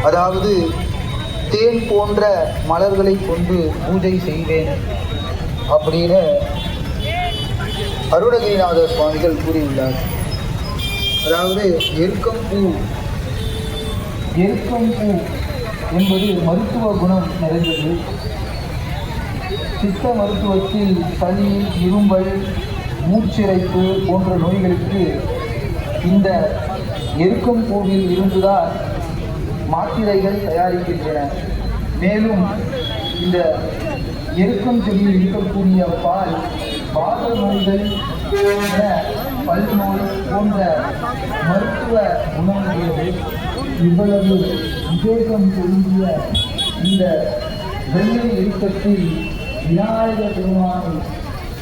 அதாவது தேன் போன்ற மலர்களை கொண்டு பூஜை செய்வேன் அப்படின்னு அருணகிரிநாத சுவாமிகள் கூறியுள்ளார். அதாவது எருக்கம் பூ என்பது மருத்துவ குணம் நிறைந்தது. சித்த மருத்துவத்தில் சளி, இருமல், மூச்சிறைப்பு போன்ற நோய்களுக்கு இந்த எருக்கம் பூவில் இருந்துதான் மாத்திரைகள் தயாரிக்கின்றன. மேலும் இந்த எருக்கம் செடியில் இருக்கக்கூடிய பால் வாத நோய்கள், பல் நோய் போன்ற மருத்துவ குணமுடையது. இவ்வளவு விசேஷம் பொருந்திய இந்த வெள்ளை எருக்கத்தில் விநாயகர் பெருமானை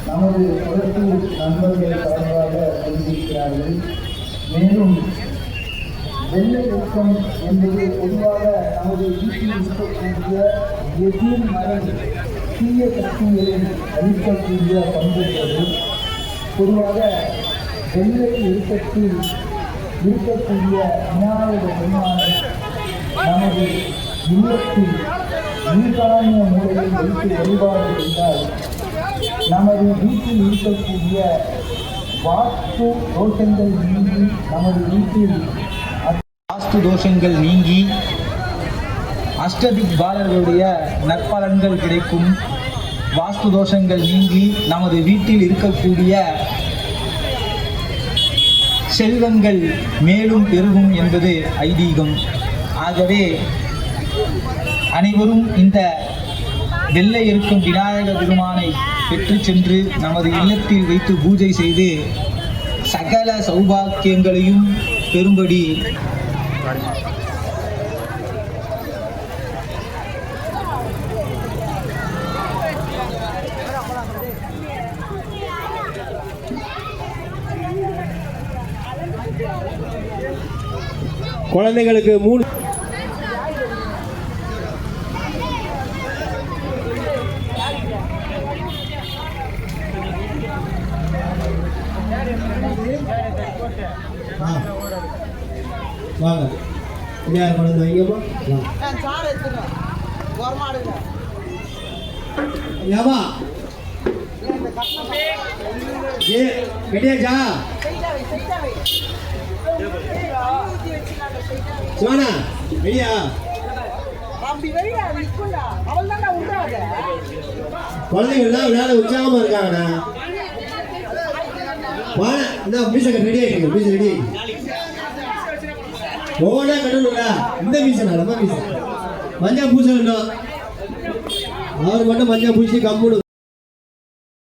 நமது குலத்தூர் நண்பர்கள் சார்பாக கொண்டிருக்கிறார்கள். மேலும் வெள்ளை எருக்கம் என்பது பொதுவாக நமது வீட்டில் இருக்கக்கூடிய எதிர் மரம் தீய சக்திகளில் அளிக்கக்கூடிய பண்புள்ளது. பொதுவாக வெள்ளை எருக்கத்தில் இருக்கக்கூடிய விநாயகர் பெருமானை நமது இல்லத்தில் ஈசானிய முறையில் வைத்து வழிபாடு செய்தால் நமது வீட்டில் இருக்கக்கூடிய வாஸ்து தோஷங்கள் நீங்கி நமது வீட்டில் வாஸ்து தோஷங்கள் நீங்கி அஷ்டதிக்பாலர்களுடைய நற்பலன்கள் கிடைக்கும். வாஸ்து தோஷங்கள் நீங்கி நமது வீட்டில் இருக்கக்கூடிய செல்வங்கள் மேலும் பெருகும் என்பது ஐதீகம். ஆகவே அனைவரும் இந்த வெள்ளை எருக்கம் விநாயகர் பெருமானை பெற்று சென்று நமது இல்லத்தில் வைத்து பூஜை செய்து சகல சௌபாக்கியங்களையும் பெறும்படி குழந்தைகளுக்கு 3 வாங்க யார் குழந்தை வைங்கப்பா ஏவா ஏ கட்டியாச்சா சிவானா வெளியா குழந்தைங்கள்லாம் விளையாட உற்சாகமா இருக்காங்கண்ணா. இந்த மீசை ரெடி ஆகிட்டு மீசை ரெடி ஒவ்வொன்றா கட்டணும்டா. இந்த மீசனா நம்ம மீசை மஞ்சள் பூசணும். அவர் மட்டும் மஞ்சள் பூசி கம்முடு